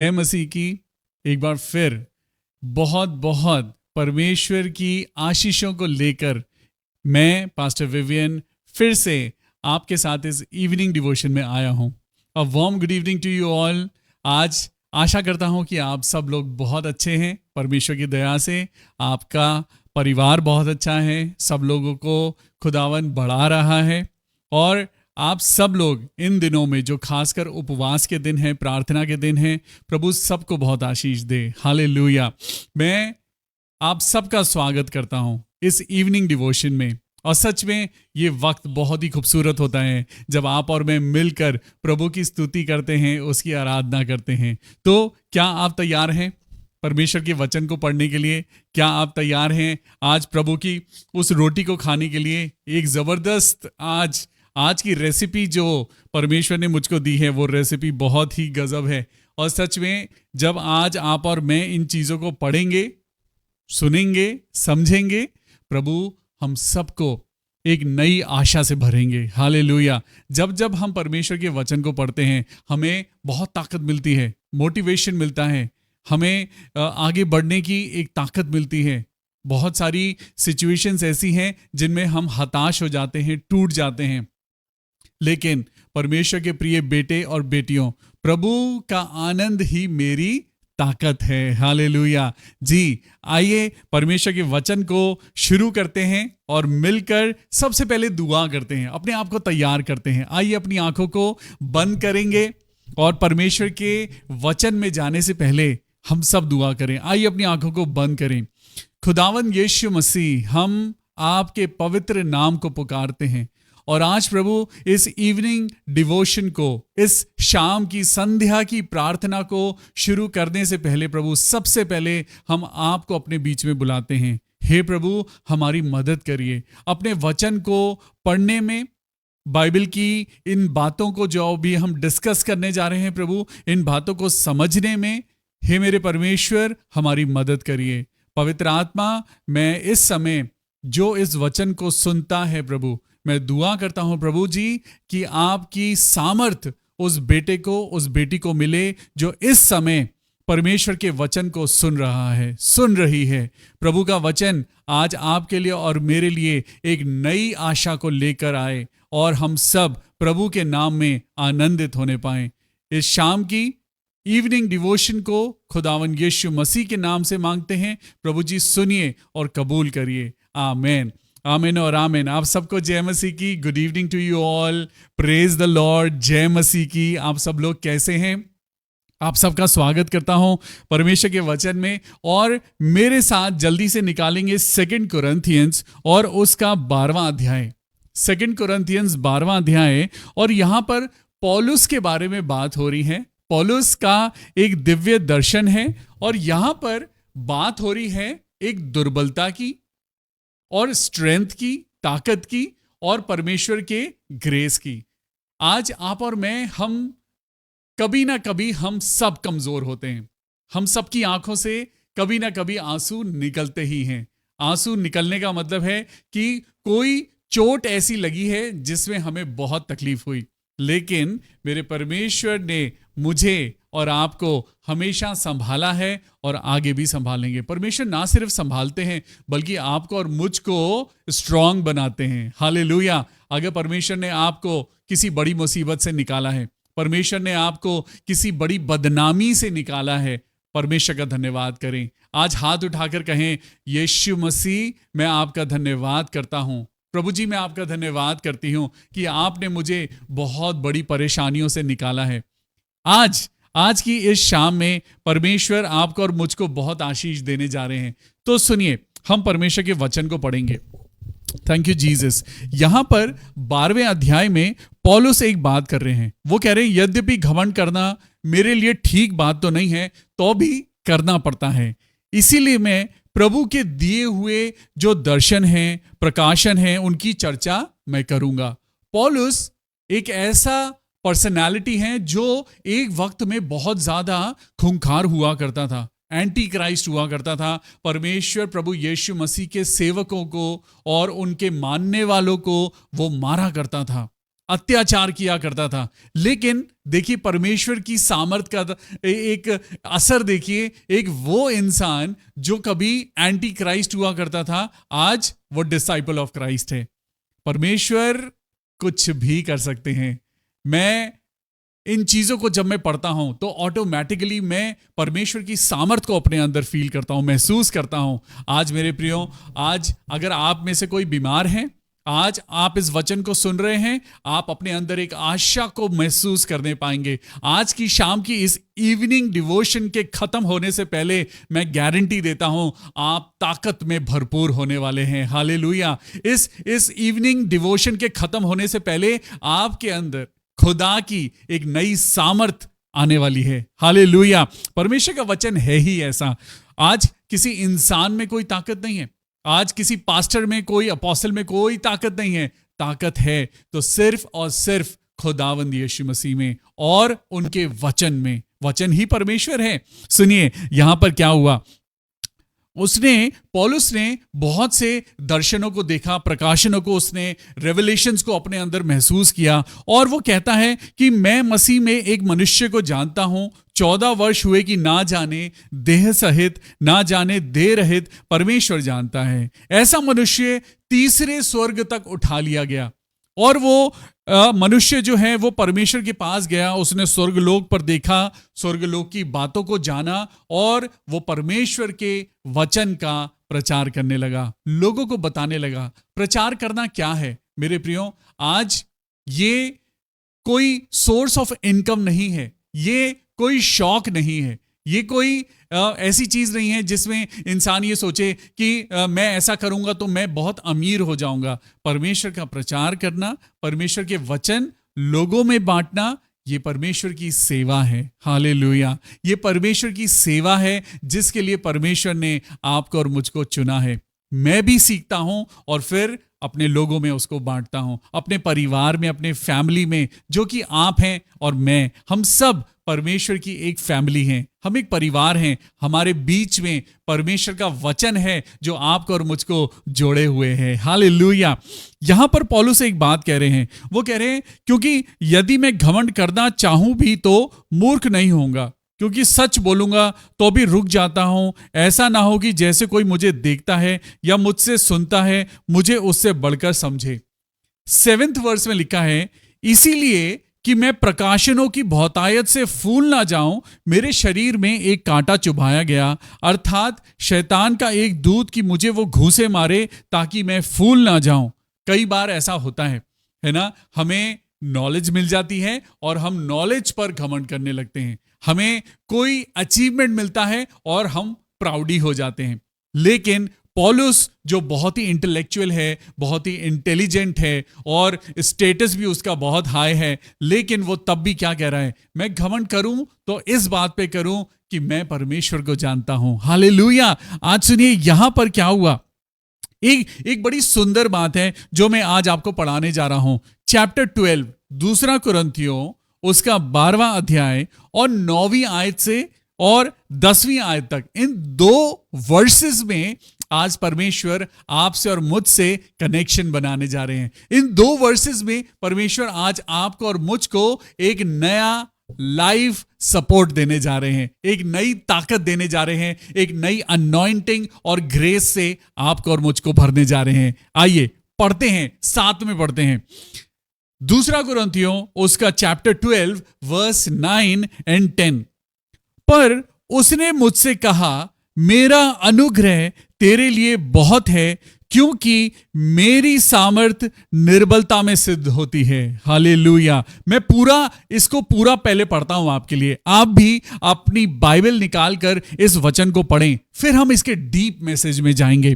जय मसीह की। एक बार फिर बहुत बहुत परमेश्वर की आशीषों को लेकर मैं पास्टर विवियन फिर से आपके साथ इस इवनिंग डिवोशन में आया हूं। A warm good evening to you all. आज आशा करता हूं कि आप सब लोग बहुत अच्छे हैं। परमेश्वर की दया से आपका परिवार बहुत अच्छा है, सब लोगों को खुदावन बढ़ा रहा है। और आप सब लोग इन दिनों में जो खासकर उपवास के दिन हैं, प्रार्थना के दिन हैं, प्रभु सबको बहुत आशीष दे। हालेलुया। मैं आप सबका स्वागत करता हूं इस इवनिंग डिवोशन में। और सच में ये वक्त बहुत ही खूबसूरत होता है जब आप और मैं मिलकर प्रभु की स्तुति करते हैं, उसकी आराधना करते हैं। तो क्या आप तैयार हैं परमेश्वर के वचन को पढ़ने के लिए? क्या आप तैयार हैं आज प्रभु की उस रोटी को खाने के लिए? एक ज़बरदस्त आज की रेसिपी जो परमेश्वर ने मुझको दी है, वो रेसिपी बहुत ही गजब है। और सच में जब आज आप और मैं इन चीज़ों को पढ़ेंगे, सुनेंगे, समझेंगे, प्रभु हम सबको एक नई आशा से भरेंगे। हालेलुया। जब जब हम परमेश्वर के वचन को पढ़ते हैं, हमें बहुत ताकत मिलती है, मोटिवेशन मिलता है, हमें आगे बढ़ने की एक ताकत मिलती है। बहुत सारी सिचुएशंस ऐसी हैं जिनमें हम हताश हो जाते हैं, टूट जाते हैं, लेकिन परमेश्वर के प्रिय बेटे और बेटियों, प्रभु का आनंद ही मेरी ताकत है। हालेलुया। जी, आइए परमेश्वर के वचन को शुरू करते हैं और मिलकर सबसे पहले दुआ करते हैं, अपने आप को तैयार करते हैं। आइए अपनी आंखों को बंद करेंगे और परमेश्वर के वचन में जाने से पहले हम सब दुआ करें। आइए अपनी आंखों को बंद करें। खुदावन यीशु मसीह, हम आपके पवित्र नाम को पुकारते हैं और आज प्रभु इस इवनिंग डिवोशन को, इस शाम की संध्या की प्रार्थना को शुरू करने से पहले प्रभु, सबसे पहले हम आपको अपने बीच में बुलाते हैं। हे प्रभु, हमारी मदद करिए अपने वचन को पढ़ने में, बाइबल की इन बातों को जो भी हम डिस्कस करने जा रहे हैं प्रभु, इन बातों को समझने में हे मेरे परमेश्वर हमारी मदद करिए। पवित्र आत्मा, मैं इस समय जो इस वचन को सुनता है प्रभु, मैं दुआ करता हूं प्रभु जी कि आपकी सामर्थ उस बेटे को, उस बेटी को मिले जो इस समय परमेश्वर के वचन को सुन रहा है, सुन रही है। प्रभु का वचन आज आपके लिए और मेरे लिए एक नई आशा को लेकर आए और हम सब प्रभु के नाम में आनंदित होने पाएं। इस शाम की इवनिंग डिवोशन को खुदावन यीशु मसीह के नाम से मांगते हैं। प्रभु जी सुनिए और कबूल करिए। आमीन, आमीन और आमीन। आप सबको जय मसीह की। Good evening to you all. Praise the lord. जय मसीह की। आप सब लोग कैसे हैं? आप सबका स्वागत करता हूं परमेश्वर के वचन में। और मेरे साथ जल्दी से निकालेंगे 2 कुरिन्थियंस और उसका 12वां अध्याय। 2 कुरिन्थियंस 12वां अध्याय। और यहां पर पौलुस के बारे में बात हो रही है। पौलुस का एक दिव्य दर्शन है और यहां पर बात हो रही है एक दुर्बलता की और स्ट्रेंथ की, ताकत की और परमेश्वर के ग्रेस की। आज आप और मैं, हम कभी ना कभी हम सब कमजोर होते हैं। हम सब की आंखों से कभी ना कभी आंसू निकलते ही हैं। आंसू निकलने का मतलब है कि कोई चोट ऐसी लगी है जिसमें हमें बहुत तकलीफ हुई, लेकिन मेरे परमेश्वर ने मुझे और आपको हमेशा संभाला है और आगे भी संभालेंगे। परमेश्वर ना सिर्फ संभालते हैं बल्कि आपको और मुझको स्ट्रांग बनाते हैं। हालेलुया। अगर परमेश्वर ने आपको किसी बड़ी मुसीबत से निकाला है, परमेश्वर ने आपको किसी बड़ी बदनामी से निकाला है, परमेश्वर का धन्यवाद करें। आज हाथ उठाकर कहें, यीशु मसीह मैं आपका धन्यवाद करता हूं। प्रभु जी, मैं आपका धन्यवाद करती हूं कि आपने मुझे बहुत बड़ी परेशानियों से निकाला है। आज की इस शाम में परमेश्वर आपको और मुझको बहुत आशीष देने जा रहे हैं। तो सुनिए, हम परमेश्वर के वचन को पढ़ेंगे। Thank you Jesus. यहां पर 12वें अध्याय में पौलुस एक बात कर रहे हैं। वो कह रहे हैं, यद्यपि घमंड करना मेरे लिए ठीक बात तो नहीं है, तो भी करना पड़ता है। इसीलिए मैं प्रभु के दिए हुए जो दर्शन हैं, प्रकाशन हैं, उनकी चर्चा मैं करूंगा। पौलुस एक ऐसा पर्सनालिटी है जो एक वक्त में बहुत ज्यादा खूंखार हुआ करता था, एंटी क्राइस्ट हुआ करता था। परमेश्वर प्रभु यीशु मसीह के सेवकों को और उनके मानने वालों को वो मारा करता था। अत्याचार किया करता था। लेकिन देखिए परमेश्वर की सामर्थ का एक असर देखिए, एक वो इंसान जो कभी एंटी क्राइस्ट हुआ करता था, आज वो डिसाइपल ऑफ क्राइस्ट है। परमेश्वर कुछ भी कर सकते हैं। मैं इन चीजों को जब मैं पढ़ता हूं तो ऑटोमेटिकली मैं परमेश्वर की सामर्थ को अपने अंदर फील करता हूं, महसूस करता हूं। आज मेरे प्रियो, आज अगर आप में से कोई बीमार है, आज आप इस वचन को सुन रहे हैं, आप अपने अंदर एक आशा को महसूस करने पाएंगे। आज की शाम की इस इवनिंग डिवोशन के खत्म होने से पहले मैं गारंटी देता हूं, आप ताकत में भरपूर होने वाले हैं। हालेलुया। इस इवनिंग डिवोशन के खत्म होने से पहले आपके अंदर खुदा की एक नई सामर्थ आने वाली है। हालेलुया। परमेश्वर का वचन है ही ऐसा। आज किसी इंसान में कोई ताकत नहीं है, आज किसी पास्टर में, कोई अपोस्टल में कोई ताकत नहीं है। ताकत है तो सिर्फ और सिर्फ खुदावंद यीशु मसीह में और उनके वचन में। वचन ही परमेश्वर है। सुनिए यहां पर क्या हुआ। पौलुस ने बहुत से दर्शनों को देखा, प्रकाशनों को, उसने रेवलेशंस को अपने अंदर महसूस किया, और वो कहता है कि मैं मसीह में एक मनुष्य को जानता हूं, 14 वर्ष हुए कि ना जाने देह सहित ना जाने देह रहित परमेश्वर जानता है। ऐसा मनुष्य तीसरे स्वर्ग तक उठा लिया गया, और वो मनुष्य जो है वो परमेश्वर के पास गया। उसने स्वर्गलोक पर देखा, स्वर्गलोक की बातों को जाना, और वो परमेश्वर के वचन का प्रचार करने लगा, लोगों को बताने लगा। प्रचार करना क्या है मेरे प्रियो? आज ये कोई सोर्स ऑफ इनकम नहीं है, ये कोई शौक नहीं है, ये कोई ऐसी चीज नहीं है जिसमें इंसान ये सोचे कि मैं ऐसा करूंगा तो मैं बहुत अमीर हो जाऊंगा। परमेश्वर का प्रचार करना, परमेश्वर के वचन लोगों में बांटना, ये परमेश्वर की सेवा है। हालेलुया। ये परमेश्वर की सेवा है जिसके लिए परमेश्वर ने आपको और मुझको चुना है। मैं भी सीखता हूं और फिर अपने लोगों में उसको बांटता हूं, अपने परिवार में, अपने फैमिली में, जो कि आप हैं और मैं, हम सब परमेश्वर की एक फैमिली हैं, हम एक परिवार हैं। हमारे बीच में परमेश्वर का वचन है जो आपको और मुझको जोड़े हुए हैं। हालेलुया। यहां पर पौलुस एक बात कह रहे हैं, वो कह रहे हैं क्योंकि यदि मैं घमंड करना चाहूं भी तो मूर्ख नहीं होऊंगा, क्योंकि सच बोलूंगा तो भी रुक जाता हूं। ऐसा ना हो कि जैसे कोई मुझे देखता है या मुझसे सुनता है मुझे उससे बढ़कर समझे। 7वें वर्स में लिखा है, इसीलिए कि मैं प्रकाशनों की बहुतायत से फूल ना जाऊं, मेरे शरीर में एक कांटा चुभाया गया, अर्थात शैतान का एक दूत कि मुझे वो घूंसे मारे ताकि मैं फूल ना जाऊं। कई बार ऐसा होता है ना, हमें नॉलेज मिल जाती है और हम नॉलेज पर घमंड करने लगते हैं। हमें कोई अचीवमेंट मिलता है और हम प्राउडी हो जाते हैं। लेकिन पौलुस जो बहुत ही इंटेलेक्चुअल है, बहुत ही इंटेलिजेंट है और स्टेटस भी उसका बहुत हाई है, लेकिन वो तब भी क्या कह रहा है, मैं घमंड करूं तो इस बात पे करूं कि मैं परमेश्वर को जानता हूं। हालेलुया। आज सुनिए यहां पर क्या हुआ। एक बड़ी सुंदर बात है जो मैं आज आपको पढ़ाने जा रहा हूं। चैप्टर 12 दूसरा कुरिन्थियों उसका 12वां अध्याय और 9वीं आयत से और 10वीं आयत तक, इन 2 वर्सेस में आज परमेश्वर आपसे और मुझसे कनेक्शन बनाने जा रहे हैं। इन 2 वर्सेस में परमेश्वर आज आपको और मुझको एक नया लाइफ सपोर्ट देने जा रहे हैं, एक नई ताकत देने जा रहे हैं, एक नई अनॉइंटिंग और ग्रेस से आपको और मुझको भरने जा रहे हैं। आइए पढ़ते हैं, साथ में पढ़ते हैं। दूसरा कुरिन्थियों उसका चैप्टर 12 वर्स 9 और 10। पर उसने मुझसे कहा, मेरा अनुग्रह तेरे लिए बहुत है, क्योंकि मेरी सामर्थ निर्बलता में सिद्ध होती है। हालेलुया। मैं इसको पूरा पहले पढ़ता हूं आपके लिए। आप भी अपनी बाइबल निकालकर इस वचन को पढ़ें, फिर हम इसके डीप मैसेज में जाएंगे।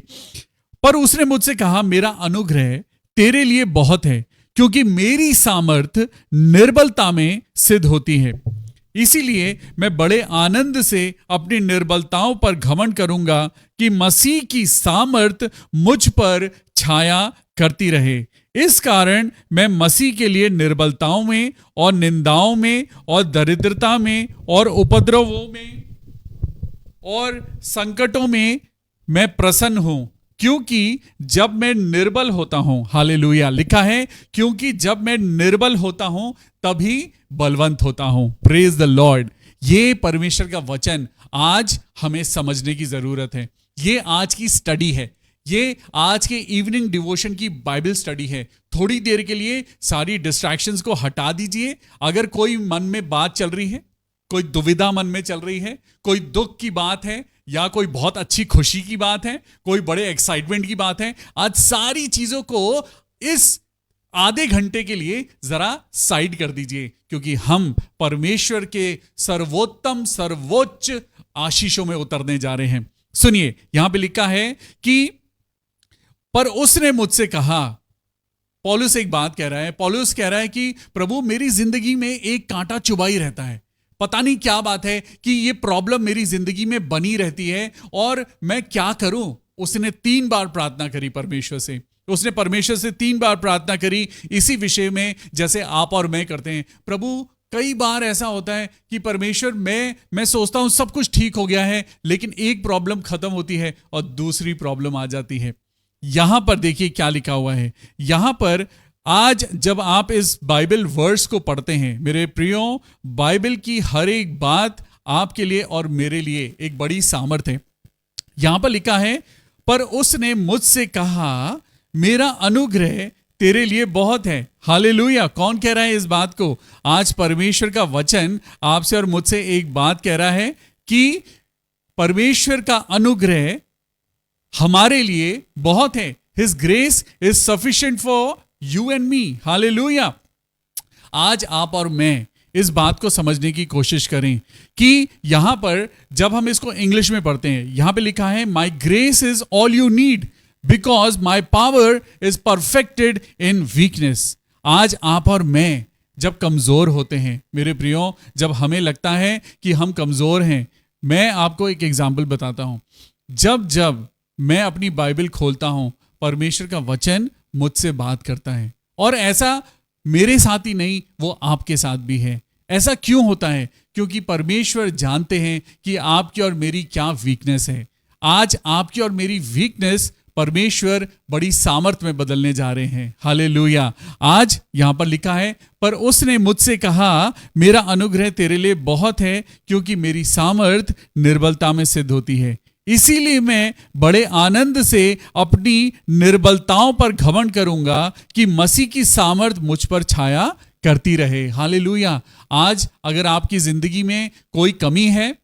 पर उसने मुझसे कहा, मेरा अनुग्रह तेरे लिए बहुत है, क्योंकि मेरी सामर्थ निर्बलता में सिद्ध होती है। इसीलिए मैं बड़े आनंद से अपनी निर्बलताओं पर घमंड करूंगा कि मसीह की सामर्थ मुझ पर छाया करती रहे। इस कारण मैं मसीह के लिए निर्बलताओं में और निंदाओं में और दरिद्रता में और उपद्रवों में और संकटों में मैं प्रसन्न हूं। क्योंकि जब मैं निर्बल होता हूं, हालेलुया, लिखा है क्योंकि जब मैं निर्बल होता हूं तभी बलवंत होता हूं। Praise the Lord. ये परमेश्वर का वचन आज हमें समझने की जरूरत है। ये आज की स्टडी है, ये आज के इवनिंग डिवोशन की बाइबल स्टडी है। थोड़ी देर के लिए सारी डिस्ट्रैक्शंस को हटा दीजिए। अगर कोई मन में बात चल रही है, कोई दुविधा मन में चल रही है, कोई दुख की बात है, या कोई बहुत अच्छी खुशी की बात है, कोई बड़े एक्साइटमेंट की बात है, आज सारी चीजों को इस आधे घंटे के लिए जरा साइड कर दीजिए, क्योंकि हम परमेश्वर के सर्वोत्तम सर्वोच्च आशीषों में उतरने जा रहे हैं। सुनिए, यहां पे लिखा है कि पर उसने मुझसे कहा, पौलुस एक बात कह रहा है। पौलुस कह रहा है कि प्रभु, मेरी जिंदगी में एक कांटा चुभा ही रहता है। पता नहीं क्या बात है कि ये प्रॉब्लम मेरी जिंदगी में बनी रहती है और मैं क्या करूं। उसने 3 बार प्रार्थना करी परमेश्वर से। उसने परमेश्वर से 3 बार प्रार्थना करी इसी विषय में, जैसे आप और मैं करते हैं। प्रभु, कई बार ऐसा होता है कि परमेश्वर, मैं सोचता हूं सब कुछ ठीक हो गया है, लेकिन एक प्रॉब्लम खत्म होती है और दूसरी प्रॉब्लम आ जाती है। यहां पर देखिए क्या लिखा हुआ है। यहां पर आज जब आप इस बाइबल वर्स को पढ़ते हैं, मेरे प्रियो, बाइबल की हर एक बात आपके लिए और मेरे लिए एक बड़ी सामर्थ है। यहां पर लिखा है, पर उसने मुझसे कहा, मेरा अनुग्रह तेरे लिए बहुत है। हालेलुया। कौन कह रहा है इस बात को? आज परमेश्वर का वचन आपसे और मुझसे एक बात कह रहा है कि परमेश्वर का अनुग्रह हमारे लिए बहुत है। His grace is sufficient for you and me. Hallelujah. आज आप और मैं इस बात को समझने की कोशिश करें कि यहां पर जब हम इसको इंग्लिश में पढ़ते हैं, यहां पे लिखा है, माई grace is all you need because my power is perfected in weakness. आज आप और मैं जब कमजोर होते हैं, मेरे प्रियो, जब हमें लगता है कि हम कमजोर हैं, मैं आपको एक एग्जाम्पल बताता हूं। जब मैं अपनी बाइबल खोलता हूं, परमेश्वर का वचन मुझसे बात करता है। और ऐसा मेरे साथ ही नहीं, वो आपके साथ भी है। ऐसा क्यों होता है? क्योंकि परमेश्वर जानते हैं कि आपकी और मेरी क्या वीकनेस है। आज आपकी और मेरी वीकनेस परमेश्वर बड़ी सामर्थ में बदलने जा रहे हैं। हालेलुया। आज यहां पर लिखा है, पर उसने मुझसे कहा, मेरा अनुग्रह तेरे लिए बहुत है, क्योंकि मेरी सामर्थ निर्बलता में सिद्ध होती है। इसीलिए मैं बड़े आनंद से अपनी निर्बलताओं पर घमंड करूंगा कि मसीह की सामर्थ मुझ पर छाया करती रहे। हालेलुया। आज अगर आपकी जिंदगी में कोई कमी है,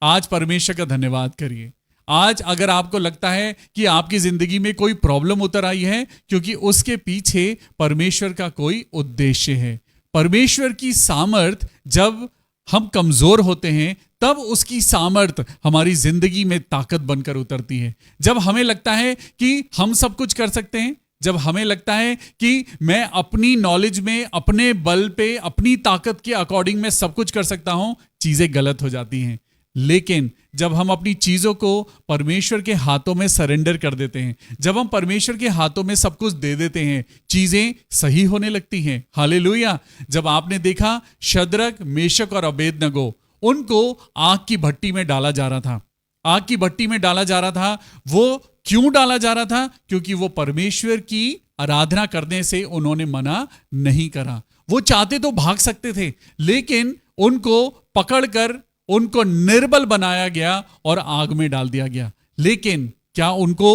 आज परमेश्वर का धन्यवाद करिए। आज अगर आपको लगता है कि आपकी जिंदगी में कोई प्रॉब्लम उतर आई है, क्योंकि उसके पीछे परमेश्वर का कोई उद्देश्य है। परमेश्वर की सामर्थ, जब हम कमजोर होते हैं, तब उसकी सामर्थ हमारी जिंदगी में ताकत बनकर उतरती है। जब हमें लगता है कि हम सब कुछ कर सकते हैं, जब हमें लगता है कि मैं अपनी नॉलेज में, अपने बल पे, अपनी ताकत के अकॉर्डिंग में सब कुछ कर सकता हूं, चीजें गलत हो जाती हैं। लेकिन जब हम अपनी चीजों को परमेश्वर के हाथों में सरेंडर कर देते हैं, जब हम परमेश्वर के हाथों में सब कुछ दे देते हैं, चीजें सही होने लगती हैं। हालेलुया। जब आपने देखा शद्रक, मेशक और अबेदनगो, उनको आग की भट्टी में डाला जा रहा था। आग की भट्टी में डाला जा रहा था। वो क्यों डाला जा रहा था? क्योंकि वो परमेश्वर की आराधना करने से उन्होंने मना नहीं करा। वो चाहते तो भाग सकते थे, लेकिन उनको पकड़कर उनको निर्बल बनाया गया और आग में डाल दिया गया। लेकिन क्या उनको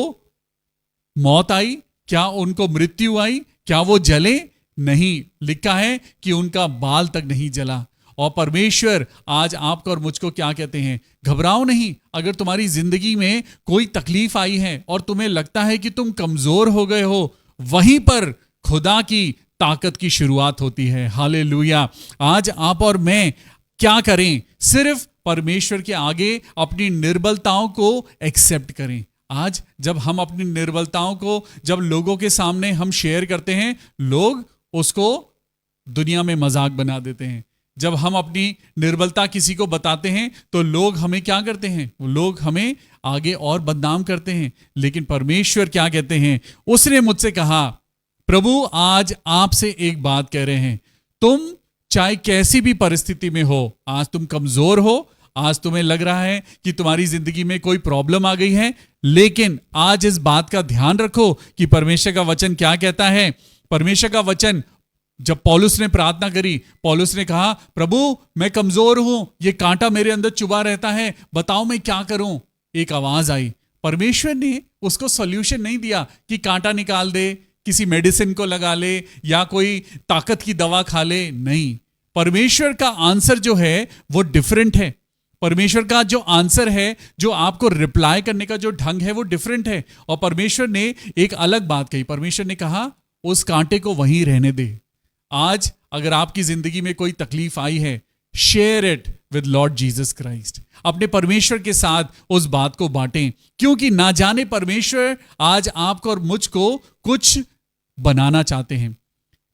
मौत आई? क्या उनको मृत्यु आई? क्या वो जले? नहीं। लिखा है कि उनका बाल तक नहीं जला। और परमेश्वर आज आपको और मुझको क्या कहते हैं? घबराओ नहीं। अगर तुम्हारी जिंदगी में कोई तकलीफ आई है और तुम्हें लगता है कि तुम कमजोर हो गए हो, वहीं पर खुदा की ताकत की शुरुआत होती है। हालेलुया। आज आप और मैं क्या करें? सिर्फ परमेश्वर के आगे अपनी निर्बलताओं को एक्सेप्ट करें। आज जब हम अपनी निर्बलताओं को जब लोगों के सामने हम शेयर करते हैं, लोग उसको दुनिया में मजाक बना देते हैं। जब हम अपनी निर्बलता किसी को बताते हैं तो लोग हमें क्या करते हैं? लोग हमें आगे और बदनाम करते हैं। लेकिन परमेश्वर क्या कहते हैं? उसने मुझसे कहा, प्रभु आज आपसे एक बात कह रहे हैं, तुम चाहे कैसी भी परिस्थिति में हो, आज तुम कमजोर हो, आज तुम्हें लग रहा है कि तुम्हारी जिंदगी में कोई प्रॉब्लम आ गई है, लेकिन आज इस बात का ध्यान रखो कि परमेश्वर का वचन क्या कहता है। परमेश्वर का वचन, जब पौलुस ने प्रार्थना करी, पौलुस ने कहा, प्रभु मैं कमजोर हूं, ये कांटा मेरे अंदर चुभा रहता है, बताओ मैं क्या करूं। एक आवाज आई, परमेश्वर ने उसको सॉल्यूशन नहीं दिया कि कांटा निकाल दे, किसी मेडिसिन को लगा ले या कोई ताकत की दवा खा ले। नहीं, परमेश्वर का आंसर जो है वो डिफरेंट है। परमेश्वर का जो आंसर है, जो आपको रिप्लाई करने का जो ढंग है वो डिफरेंट है। और परमेश्वर ने एक अलग बात कही। परमेश्वर ने कहा उस कांटे को वहीं रहने दे। आज अगर आपकी जिंदगी में कोई तकलीफ आई है, share it with Lord Jesus Christ. अपने परमेश्वर के साथ उस बात को बांटें, क्योंकि ना जाने परमेश्वर आज आपको और मुझको कुछ बनाना चाहते हैं।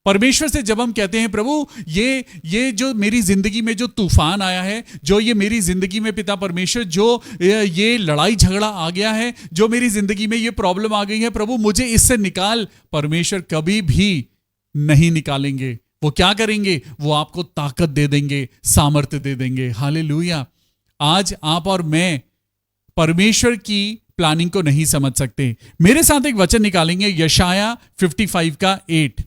परमेश्वर से जब हम कहते हैं, प्रभु ये जो मेरी जिंदगी में जो तूफान आया है, जो ये मेरी जिंदगी में पिता परमेश्वर जो ये लड़ाई झगड़ा आ गया है, जो मेरी जिंदगी में ये प्रॉब्लम आ गई है, प्रभु मुझे इससे निकाल। परमेश्वर कभी भी नहीं निकालेंगे। वो क्या करेंगे? वो आपको ताकत दे देंगे, सामर्थ्य दे देंगे। हालेलुया। आज आप और मैं परमेश्वर की प्लानिंग को नहीं समझ सकते। मेरे साथ एक वचन निकालेंगे, यशाया 55 का 8,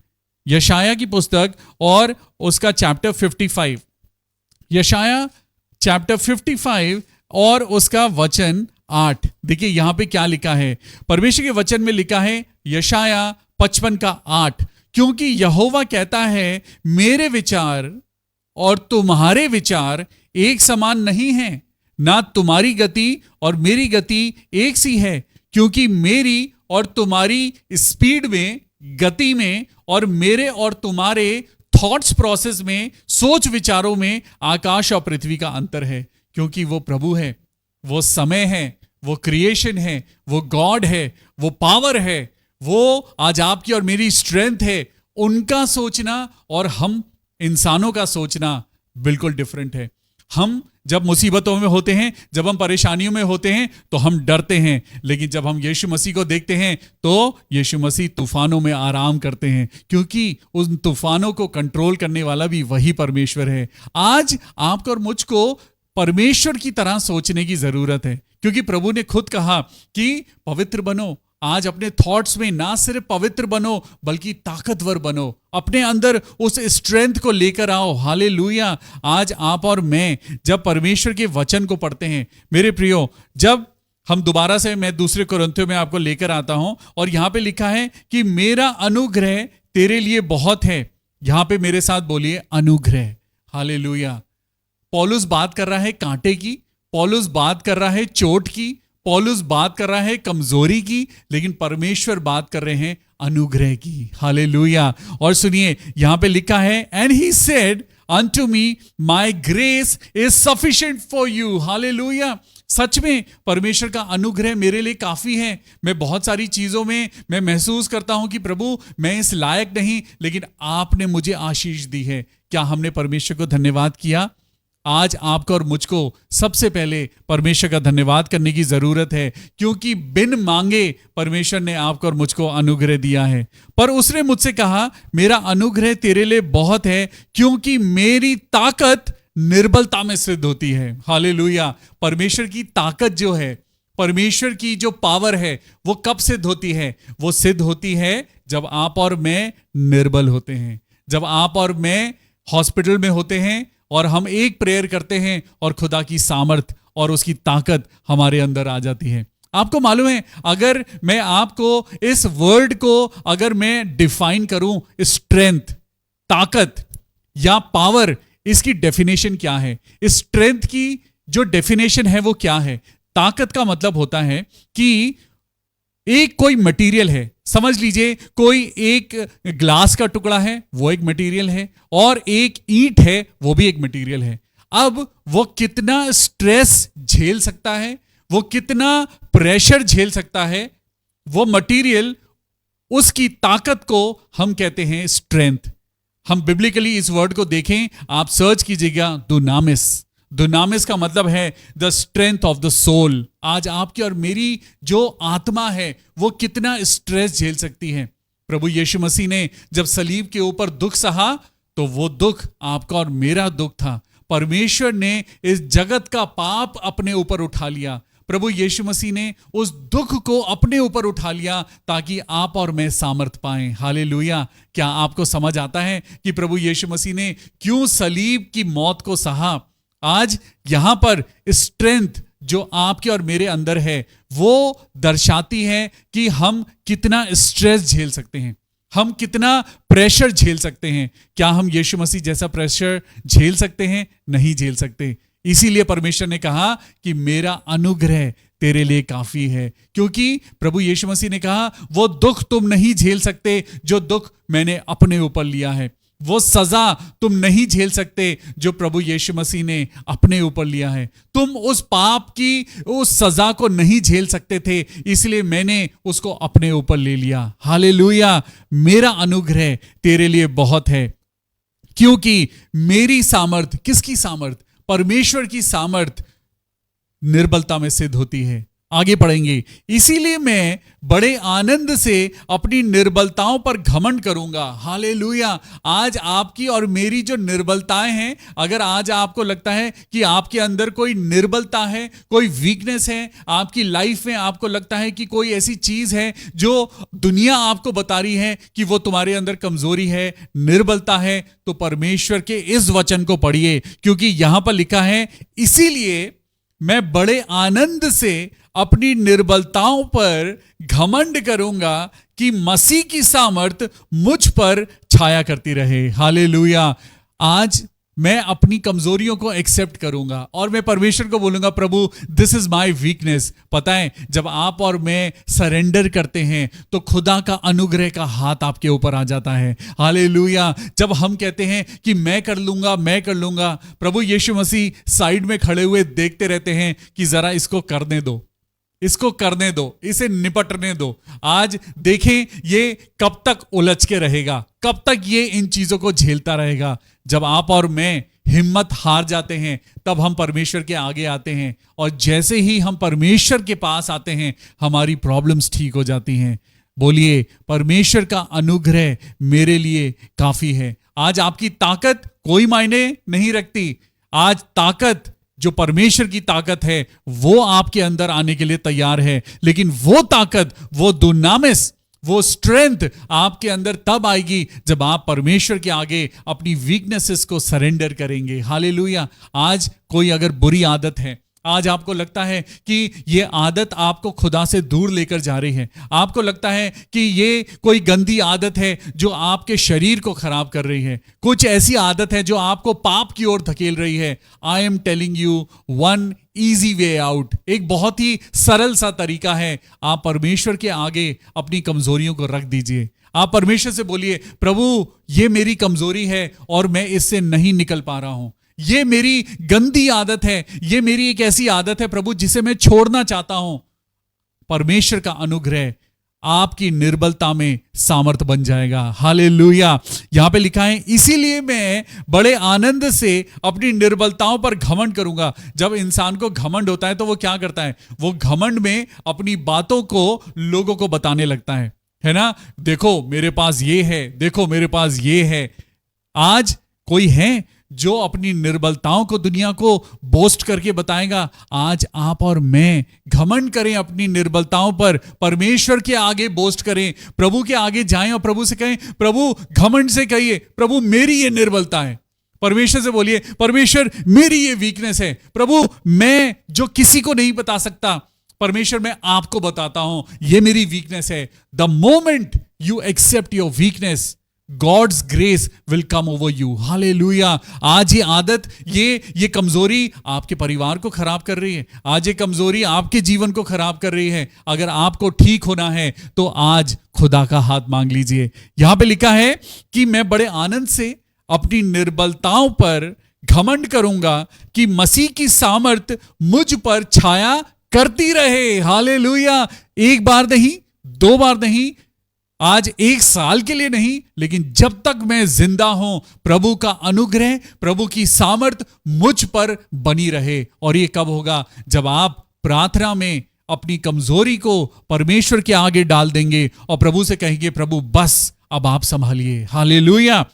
यशाया की पुस्तक और उसका चैप्टर 55, यशाया चैप्टर 55 और उसका वचन 8। देखिए यहां पे क्या लिखा है। परमेश्वर के वचन में लिखा है, यशाया 55 का 8, क्योंकि यहोवा कहता है, मेरे विचार और तुम्हारे विचार एक समान नहीं हैं, ना तुम्हारी गति और मेरी गति एक सी है, क्योंकि मेरी और तुम्हारी स्पीड में, गति में, और मेरे और तुम्हारे थॉट्स प्रोसेस में, सोच विचारों में आकाश और पृथ्वी का अंतर है। क्योंकि वो प्रभु है, वो समय है, वो क्रिएशन है, वो गॉड है, वो पावर है, वो आज आपकी और मेरी स्ट्रेंथ है। उनका सोचना और हम इंसानों का सोचना बिल्कुल डिफरेंट है। हम जब मुसीबतों में होते हैं, जब हम परेशानियों में होते हैं तो हम डरते हैं, लेकिन जब हम यीशु मसीह को देखते हैं तो यीशु मसीह तूफानों में आराम करते हैं, क्योंकि उन तूफानों को कंट्रोल करने वाला भी वही परमेश्वर है। आज आपको और मुझको परमेश्वर की तरह सोचने की जरूरत है, क्योंकि प्रभु ने खुद कहा कि पवित्र बनो। आज अपने थॉट्स में ना सिर्फ पवित्र बनो बल्कि ताकतवर बनो, अपने अंदर उस स्ट्रेंथ को लेकर आओ। हालेलुया। आज आप और मैं जब परमेश्वर के वचन को पढ़ते हैं, मेरे प्रियो, जब हम दोबारा से मैं दूसरे कुरिन्थियों में आपको लेकर आता हूं और यहां पे लिखा है कि मेरा अनुग्रह तेरे लिए बहुत है। यहां पे मेरे साथ बोलिए, अनुग्रह। हालेलुया। पौलुस बात कर रहा है कांटे की, पौलुस बात कर रहा है चोट की, पौलुस बात कर रहा है कमजोरी की, लेकिन परमेश्वर बात कर रहे हैं अनुग्रह की। हालेलुया। और सुनिए यहां पे लिखा है, and he said unto me my grace is sufficient for you। Hallelujah. सच में परमेश्वर का अनुग्रह मेरे लिए काफी है। मैं बहुत सारी चीजों में मैं महसूस करता हूं कि प्रभु मैं इस लायक नहीं, लेकिन आपने मुझे आशीष दी है। क्या हमने परमेश्वर को धन्यवाद किया? आज आपको और मुझको सबसे पहले परमेश्वर का धन्यवाद करने की जरूरत है, क्योंकि बिन मांगे परमेश्वर ने आपको और मुझको अनुग्रह दिया है। पर उसने मुझसे कहा, मेरा अनुग्रह तेरे लिए बहुत है, क्योंकि मेरी ताकत निर्बलता में सिद्ध होती है। हालेलुया। परमेश्वर की ताकत जो है, परमेश्वर की जो पावर है, वो कब सिद्ध होती है? वो सिद्ध होती है जब आप और मैं निर्बल होते हैं, जब आप और मैं हॉस्पिटल में होते हैं और हम एक प्रेयर करते हैं और खुदा की सामर्थ और उसकी ताकत हमारे अंदर आ जाती है। आपको मालूम है, अगर मैं आपको इस वर्ड को अगर मैं डिफाइन करूं, स्ट्रेंथ, ताकत या पावर, इसकी डेफिनेशन क्या है? स्ट्रेंथ की जो डेफिनेशन है वो क्या है? ताकत का मतलब होता है कि एक कोई मटेरियल है, समझ लीजिए कोई एक ग्लास का टुकड़ा है, वो एक मटेरियल है, और एक ईंट है, वो भी एक मटेरियल है। अब वो कितना स्ट्रेस झेल सकता है, वो कितना प्रेशर झेल सकता है, वो मटेरियल, उसकी ताकत को हम कहते हैं स्ट्रेंथ। हम बिब्लिकली इस वर्ड को देखें, आप सर्च कीजिएगा, दुनामिस। दुनामिस का मतलब है the strength of the soul. आज आपकी और मेरी जो आत्मा है वो कितना स्ट्रेस झेल सकती है। प्रभु यीशु मसीह ने जब सलीब के ऊपर दुख सहा तो वो दुख आपका और मेरा दुख था। परमेश्वर ने इस जगत का पाप अपने ऊपर उठा लिया। प्रभु यीशु मसीह ने उस दुख को अपने ऊपर उठा लिया ताकि आप और मैं सामर्थ पाएं। हालेलुया। क्या आपको समझ आता है कि प्रभु यीशु मसीह ने क्यों सलीब की मौत को सहा? आज यहां पर स्ट्रेंथ जो आपके और मेरे अंदर है वो दर्शाती है कि हम कितना स्ट्रेस झेल सकते हैं, हम कितना प्रेशर झेल सकते हैं। क्या हम यीशु मसीह जैसा प्रेशर झेल सकते हैं? नहीं झेल सकते। इसीलिए परमेश्वर ने कहा कि मेरा अनुग्रह तेरे लिए काफी है, क्योंकि प्रभु यीशु मसीह ने कहा वो दुख तुम नहीं झेल सकते जो दुख मैंने अपने ऊपर लिया है, वो सजा तुम नहीं झेल सकते जो प्रभु यीशु मसीह ने अपने ऊपर लिया है। तुम उस पाप की उस सजा को नहीं झेल सकते थे, इसलिए मैंने उसको अपने ऊपर ले लिया। हालेलुया। मेरा अनुग्रह तेरे लिए बहुत है, क्योंकि मेरी सामर्थ, किसकी सामर्थ? परमेश्वर की सामर्थ निर्बलता में सिद्ध होती है। आगे पढ़ेंगे। इसीलिए मैं बड़े आनंद से अपनी निर्बलताओं पर घमंड करूंगा। हालेलुया। आज आपकी और मेरी जो निर्बलताएं हैं, अगर आज आपको लगता है कि आपके अंदर कोई निर्बलता है, कोई वीकनेस है आपकी लाइफ में, आपको लगता है कि कोई ऐसी चीज है जो दुनिया आपको बता रही है कि वो तुम्हारे अंदर कमजोरी है, निर्बलता है, तो परमेश्वर के इस वचन को पढ़िए, क्योंकि यहां पर लिखा है इसीलिए मैं बड़े आनंद से अपनी निर्बलताओं पर घमंड करूंगा कि मसीह की सामर्थ मुझ पर छाया करती रहे। हालेलुया। आज मैं अपनी कमजोरियों को एक्सेप्ट करूंगा और मैं परमेश्वर को बोलूंगा, प्रभु दिस इज माय वीकनेस। पता है, जब आप और मैं सरेंडर करते हैं तो खुदा का अनुग्रह का हाथ आपके ऊपर आ जाता है। हालेलुया। जब हम कहते हैं कि मैं कर लूंगा, मैं कर लूंगा, प्रभु यीशु मसीह साइड में खड़े हुए देखते रहते हैं कि जरा इसको करने दो, इसको करने दो, इसे निपटने दो। आज देखें ये कब तक उलझ के रहेगा, कब तक ये इन चीजों को झेलता रहेगा। जब आप और मैं हिम्मत हार जाते हैं तब हम परमेश्वर के आगे आते हैं, और जैसे ही हम परमेश्वर के पास आते हैं हमारी प्रॉब्लम्स ठीक हो जाती हैं। बोलिए, परमेश्वर का अनुग्रह मेरे लिए काफी है। आज आपकी ताकत कोई मायने नहीं रखती। आज ताकत जो परमेश्वर की ताकत है वो आपके अंदर आने के लिए तैयार है, लेकिन वो ताकत, वो दुनामिस, वो स्ट्रेंथ आपके अंदर तब आएगी जब आप परमेश्वर के आगे अपनी वीकनेसेस को सरेंडर करेंगे। हालेलुया। आज कोई अगर बुरी आदत है, आज आपको लगता है कि ये आदत आपको खुदा से दूर लेकर जा रही है, आपको लगता है कि ये कोई गंदी आदत है जो आपके शरीर को खराब कर रही है, कुछ ऐसी आदत है जो आपको पाप की ओर धकेल रही है। I am telling you one easy way out. एक बहुत ही सरल सा तरीका है, आप परमेश्वर के आगे अपनी कमजोरियों को रख दीजिए। आप परमेश्वर से बोलिए, प्रभु ये मेरी कमजोरी है और मैं इससे नहीं निकल पा रहा हूं, ये मेरी गंदी आदत है, ये मेरी एक ऐसी आदत है प्रभु जिसे मैं छोड़ना चाहता हूं। परमेश्वर का अनुग्रह आपकी निर्बलता में सामर्थ बन जाएगा। हालेलुया। यहां पे लिखा है इसीलिए मैं बड़े आनंद से अपनी निर्बलताओं पर घमंड करूंगा। जब इंसान को घमंड होता है तो वो क्या करता है? वो घमंड में अपनी बातों को लोगों को बताने लगता है ना? देखो मेरे पास ये है, देखो मेरे पास ये है। आज कोई है जो अपनी निर्बलताओं को दुनिया को बोस्ट करके बताएगा? आज आप और मैं घमंड करें अपनी निर्बलताओं पर, परमेश्वर के आगे बोस्ट करें, प्रभु के आगे जाएं और प्रभु से कहें, प्रभु घमंड से कहिए, प्रभु मेरी ये निर्बलता है। परमेश्वर से बोलिए, परमेश्वर मेरी ये वीकनेस है, प्रभु मैं जो किसी को नहीं बता सकता, परमेश्वर मैं आपको बताता हूं, ये मेरी वीकनेस है। The moment you accept your weakness, God's grace will come over you. Hallelujah. आज ये आदत, ये कमजोरी आपके परिवार को खराब कर रही है, आज ये कमजोरी आपके जीवन को खराब कर रही है। अगर आपको ठीक होना है तो आज खुदा का हाथ मांग लीजिए। यहां पे लिखा है कि मैं बड़े आनंद से अपनी निर्बलताओं पर घमंड करूंगा कि मसीह की सामर्थ मुझ पर छाया करती रहे। हालेलुया। एक बार नहीं, दो बार नहीं, आज एक साल के लिए नहीं, लेकिन जब तक मैं जिंदा हूं प्रभु का अनुग्रह, प्रभु की सामर्थ मुझ पर बनी रहे। और ये कब होगा? जब आप प्रार्थना में अपनी कमजोरी को परमेश्वर के आगे डाल देंगे और प्रभु से कहेंगे, प्रभु बस अब आप संभालिए। हालेलुया।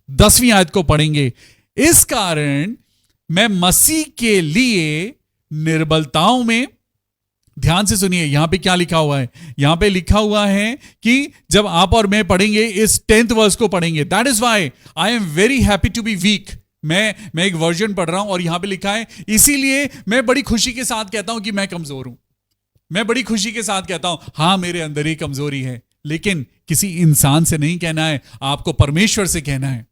10वीं आयत को पढ़ेंगे। इस कारण मैं मसीह के लिए निर्बलताओं में, ध्यान से सुनिए, यहां पे क्या लिखा हुआ है। यहां पे लिखा हुआ है कि जब आप और मैं पढ़ेंगे, इस 10th वर्स को पढ़ेंगे, that is why I am very happy to be weak. मैं एक वर्जन पढ़ रहा हूं और यहां पे लिखा है, इसीलिए मैं बड़ी खुशी के साथ कहता हूं कि मैं कमजोर हूं। मैं बड़ी खुशी के साथ कहता हूं, हां मेरे अंदर ही कमजोरी है। लेकिन किसी इंसान से नहीं कहना है, आपको परमेश्वर से कहना है।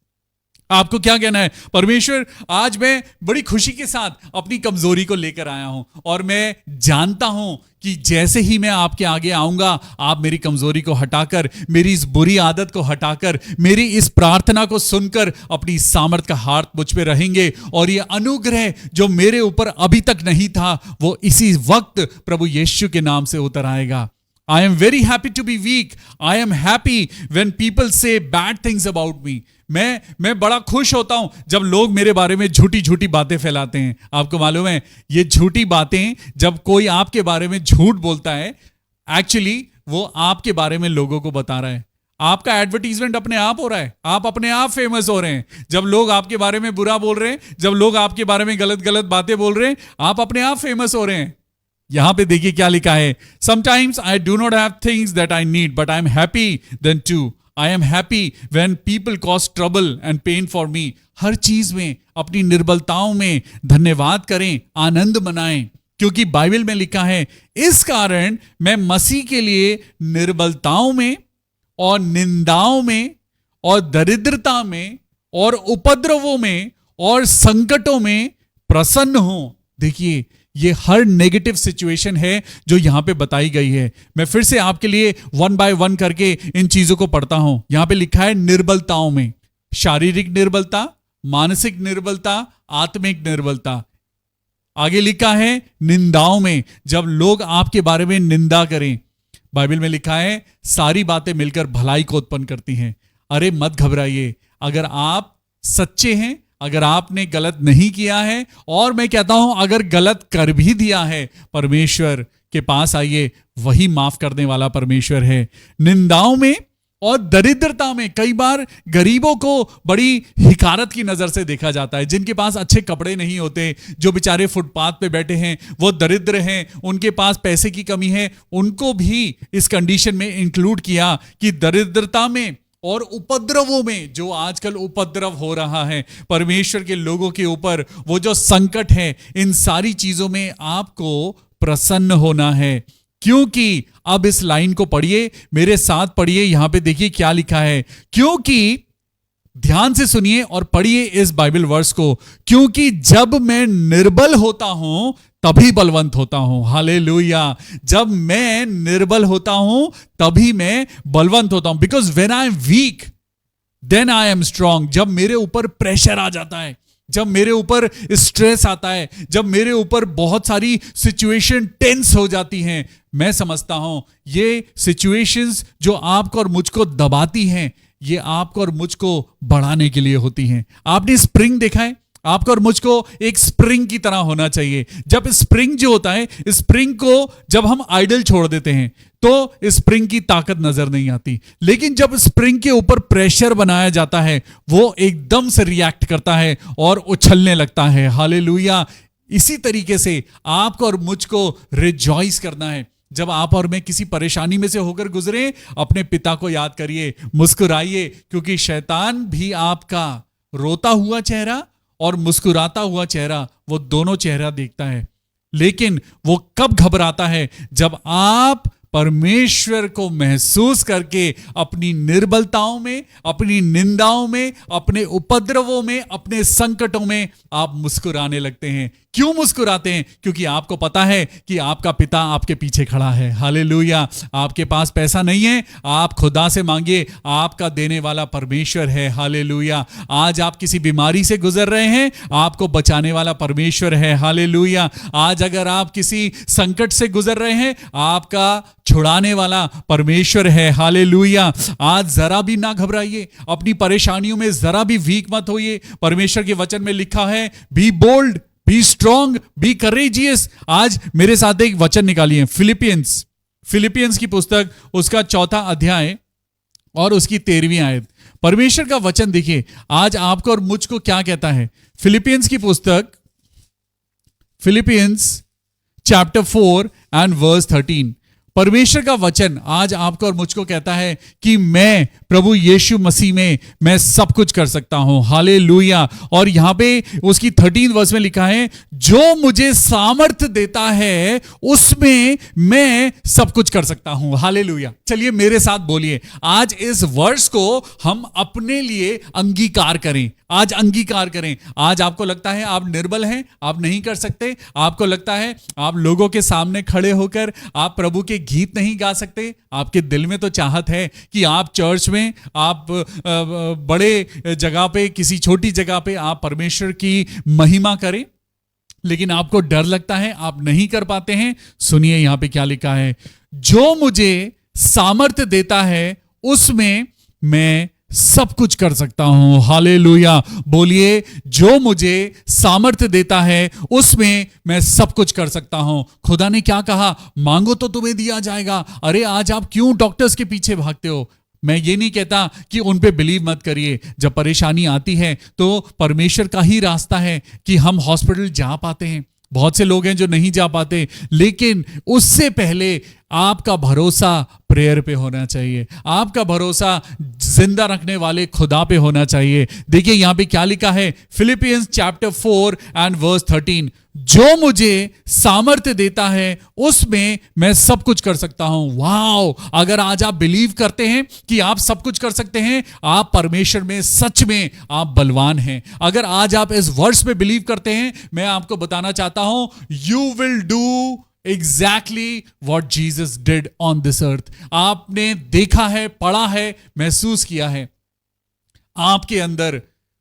आपको क्या कहना है? परमेश्वर, आज मैं बड़ी खुशी के साथ अपनी कमजोरी को लेकर आया हूं और मैं जानता हूं कि जैसे ही मैं आपके आगे आऊंगा, आप मेरी कमजोरी को हटाकर, मेरी इस बुरी आदत को हटाकर, मेरी इस प्रार्थना को सुनकर अपनी सामर्थ का हाथ मुझ पे रहेंगे और ये अनुग्रह जो मेरे ऊपर अभी तक नहीं था, वो इसी वक्त प्रभु यीशु के नाम से उतर आएगा। I am very happy to be weak. I am happy when people say bad things about me. मैं बड़ा खुश होता हूं जब लोग मेरे बारे में झूठी झूठी बातें फैलाते हैं। आपको मालूम है, ये झूठी बातें, जब कोई आपके बारे में झूठ बोलता है, एक्चुअली वो आपके बारे में लोगों को बता रहा है। आपका एडवर्टीजमेंट अपने आप हो रहा है, आप अपने आप फेमस हो रहे हैं। जब लोग आपके बारे में बुरा बोल रहे हैं, जब लोग आपके बारे में गलत गलत बातें बोल रहे हैं, आप अपने आप फेमस हो रहे हैं। यहां पे देखिए क्या लिखा है, sometimes I do not have things that I need but I am happy then too. I am happy when people cause trouble and pain for me. हर चीज में, अपनी निर्बलताओं में धन्यवाद करें, आनंद मनाएं, क्योंकि बाइबल में लिखा है, इस कारण मैं मसीह के लिए निर्बलताओं में और निंदाओं में और दरिद्रता में और उपद्रवों में और संकटों में प्रसन्न हूं। देखिए, ये हर नेगेटिव सिचुएशन है जो यहां पे बताई गई है। मैं फिर से आपके लिए वन बाय वन करके इन चीजों को पढ़ता हूं। यहां पे लिखा है निर्बलताओं में, शारीरिक निर्बलता, मानसिक निर्बलता, आत्मिक निर्बलता। आगे लिखा है निंदाओं में, जब लोग आपके बारे में निंदा करें। बाइबल में लिखा है, सारी बातें मिलकर भलाई को उत्पन्न करती हैं। अरे मत घबराइए, अगर आप सच्चे हैं, अगर आपने गलत नहीं किया है, और मैं कहता हूं अगर गलत कर भी दिया है, परमेश्वर के पास आइए, वही माफ करने वाला परमेश्वर है। निंदाओं में और दरिद्रता में, कई बार गरीबों को बड़ी हिकारत की नजर से देखा जाता है, जिनके पास अच्छे कपड़े नहीं होते, जो बेचारे फुटपाथ पे बैठे हैं, वो दरिद्र हैं, उनके पास पैसे की कमी है, उनको भी इस कंडीशन में इंक्लूड किया कि दरिद्रता में और उपद्रवों में, जो आजकल उपद्रव हो रहा है परमेश्वर के लोगों के ऊपर, वो जो संकट है, इन सारी चीजों में आपको प्रसन्न होना है। क्योंकि, अब इस लाइन को पढ़िए, मेरे साथ पढ़िए, यहां पे देखिए क्या लिखा है। क्योंकि, ध्यान से सुनिए और पढ़िए इस बाइबल वर्स को, क्योंकि जब मैं निर्बल होता हूं तभी बलवंत होता हूं। हालेलुया। जब मैं निर्बल होता हूं तभी मैं बलवंत होता हूं। Because when I am weak then I am strong. जब मेरे ऊपर प्रेशर आ जाता है, जब मेरे ऊपर स्ट्रेस आता है, जब मेरे ऊपर बहुत सारी सिचुएशन टेंस हो जाती हैं, मैं समझता हूं ये सिचुएशंस जो आपको और मुझको दबाती हैं, ये आपको और मुझको बढ़ाने के लिए होती हैं। आपने स्प्रिंग देखा है? आपको और मुझको एक स्प्रिंग की तरह होना चाहिए। जब स्प्रिंग जो होता है, स्प्रिंग को जब हम आइडल छोड़ देते हैं तो स्प्रिंग की ताकत नजर नहीं आती, लेकिन जब स्प्रिंग के ऊपर प्रेशर बनाया जाता है, वो एकदम से रिएक्ट करता है और उछलने लगता है। हालेलुया। इसी तरीके से आपको और मुझको रिजॉइस करना है। जब आप और मैं किसी परेशानी में से होकर गुजरे, अपने पिता को याद करिए, मुस्कुराइए, क्योंकि शैतान भी आपका रोता हुआ चेहरा और मुस्कुराता हुआ चेहरा, वो दोनों चेहरा देखता है। लेकिन वो कब घबराता है? जब आप परमेश्वर को महसूस करके अपनी निर्बलताओं में, अपनी निंदाओं में, अपने उपद्रवों में, अपने संकटों में आप मुस्कुराने लगते हैं। क्यों मुस्कुराते हैं? क्योंकि आपको पता है कि आपका पिता आपके पीछे खड़ा है। हालेलुया। आपके पास पैसा नहीं है, आप खुदा से मांगिए, आपका देने वाला परमेश्वर है। हालेलुया। आज आप किसी बीमारी से गुजर रहे हैं, आपको बचाने वाला परमेश्वर है। हालेलुया। आज अगर आप किसी संकट से गुजर रहे हैं, आपका छुड़ाने वाला परमेश्वर है। हालेलुया। आज जरा भी ना घबराइए, अपनी परेशानियों में जरा भी वीक मत होइए। परमेश्वर के वचन में लिखा है, be bold, be strong, be courageous. आज मेरे साथ एक वचन निकालिए, फिलिपियंस की पुस्तक, उसका 4वां अध्याय और उसकी 13वीं आयत। परमेश्वर का वचन देखिए आज आपको और मुझको क्या कहता है। फिलिपियंस की पुस्तक, फिलिपियंस चैप्टर 4 एंड वर्स 13। परमेश्वर का वचन आज आपको और मुझको कहता है कि मैं प्रभु यीशु मसीह में मैं सब कुछ कर सकता हूं। हालेलुया। और यहां पे उसकी 13 वर्स में लिखा है, जो मुझे सामर्थ्य देता है उसमें मैं सब कुछ कर सकता हूं। हालेलुया। चलिए मेरे साथ बोलिए, आज इस वर्ष को हम अपने लिए अंगीकार करें। आज अंगीकार करें। आज आपको लगता है आप निर्बल हैं, आप नहीं कर सकते, आपको लगता है आप लोगों के सामने खड़े होकर आप प्रभु के गीत नहीं गा सकते, आपके दिल में तो चाहत है कि आप चर्च में, आप बड़े जगह पे, किसी छोटी जगह पे आप परमेश्वर की महिमा करें, लेकिन आपको डर लगता है, आप नहीं कर पाते हैं। सुनिए यहां पे क्या लिखा है, जो मुझे सामर्थ्य देता है उसमें मैं सब कुछ कर सकता हूं। हालेलुया। बोलिए, जो मुझे सामर्थ्य देता है उसमें मैं सब कुछ कर सकता हूं। खुदा ने क्या कहा, मांगो तो तुम्हें दिया जाएगा। अरे आज आप क्यों डॉक्टर्स के पीछे भागते हो? मैं ये नहीं कहता कि उन पे बिलीव मत करिए। जब परेशानी आती है तो परमेश्वर का ही रास्ता है कि हम हॉस्पिटल जा पाते हैं। बहुत से लोग हैं जो नहीं जा पाते, लेकिन उससे पहले आपका भरोसा प्रेयर पे होना चाहिए, आपका भरोसा जिंदा रखने वाले खुदा पे होना चाहिए। देखिए यहां पे क्या लिखा है, फिलिपियंस चैप्टर 4 एंड वर्स 13, जो मुझे सामर्थ्य देता है उसमें मैं सब कुछ कर सकता हूं। वाओ। अगर आज आप बिलीव करते हैं कि आप सब कुछ कर सकते हैं, आप परमेश्वर में सच में आप बलवान हैं। अगर आज आप इस वर्ष में बिलीव करते हैं, मैं आपको बताना चाहता हूं, you will do Exactly what Jesus did on this earth। आपने देखा है, पढ़ा है, महसूस किया है, आपके अंदर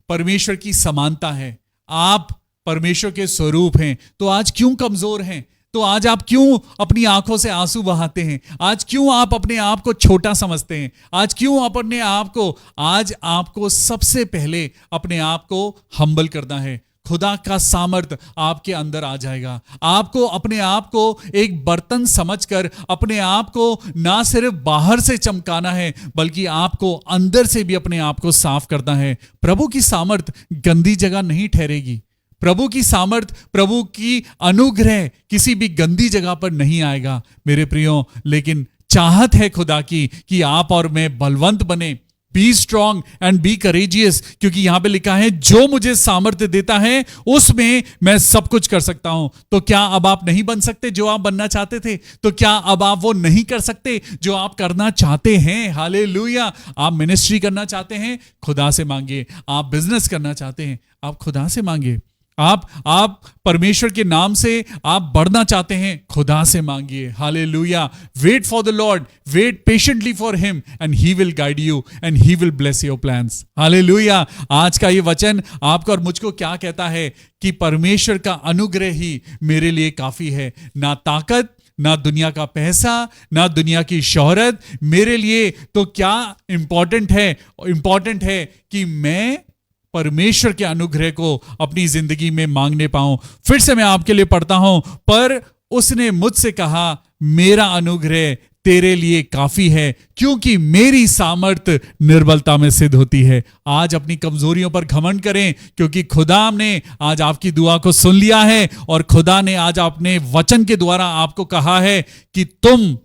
परमेश्वर की समानता है, आप परमेश्वर के स्वरूप हैं। तो आज क्यों कमजोर हैं? तो आज आप क्यों अपनी आंखों से आंसू बहाते हैं? आज क्यों आप अपने आप को छोटा समझते हैं? आज क्यों अपने आप को, आज आपको सबसे पहले अपने आप को हम्बल करना है। खुदा का सामर्थ आपके अंदर आ जाएगा। आपको अपने आप को एक बर्तन समझकर अपने आप को ना सिर्फ बाहर से चमकाना है, बल्कि आपको अंदर से भी अपने आप को साफ करना है। प्रभु की सामर्थ गंदी जगह नहीं ठहरेगी। प्रभु की सामर्थ, प्रभु की अनुग्रह किसी भी गंदी जगह पर नहीं आएगा मेरे प्रियो। लेकिन चाहत है खुदा की कि आप और मैं बलवंत बने। Be strong and be courageous, क्योंकि यहां पे लिखा है, जो मुझे सामर्थ्य देता है उसमें मैं सब कुछ कर सकता हूं। तो क्या अब आप नहीं बन सकते जो आप बनना चाहते थे? तो क्या अब आप वो नहीं कर सकते जो आप करना चाहते हैं? हालेलुया। आप मिनिस्ट्री करना चाहते हैं, खुदा से मांगिए। आप बिजनेस करना चाहते हैं, आप खुदा से मांगिए। आप परमेश्वर के नाम से आप बढ़ना चाहते हैं, खुदा से मांगिए। Hallelujah. Wait for the Lord, wait patiently for him and he will guide you and he will bless your plans. Hallelujah. आज का ये वचन आपको और मुझको क्या कहता है कि परमेश्वर का अनुग्रह ही मेरे लिए काफी है। ना ताकत, ना दुनिया का पैसा, ना दुनिया की शोहरत। मेरे लिए तो क्या इंपॉर्टेंट है? इंपॉर्टेंट है कि मैं परमेश्वर के अनुग्रह को अपनी जिंदगी में मांगने पाऊं। फिर से मैं आपके लिए पढ़ता हूं, पर उसने मुझसे कहा, मेरा अनुग्रह तेरे लिए काफी है, क्योंकि मेरी सामर्थ्य निर्बलता में सिद्ध होती है। आज अपनी कमजोरियों पर घमंड करें, क्योंकि खुदा ने आज आपकी दुआ को सुन लिया है और खुदा ने आज अपने वचन के द्वारा आपको कहा है कि तुम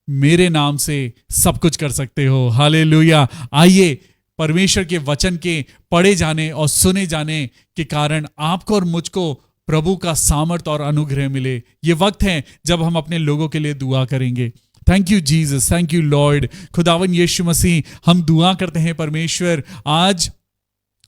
मेरे नाम से सब कुछ कर सकते हो। हालेलुया। आइए परमेश्वर के वचन के पढ़े जाने और सुने जाने के कारण आपको और मुझको प्रभु का सामर्थ और अनुग्रह मिले। ये वक्त है जब हम अपने लोगों के लिए दुआ करेंगे। Thank you Jesus, thank you Lord. खुदावन यीशु मसीह, हम दुआ करते हैं परमेश्वर आज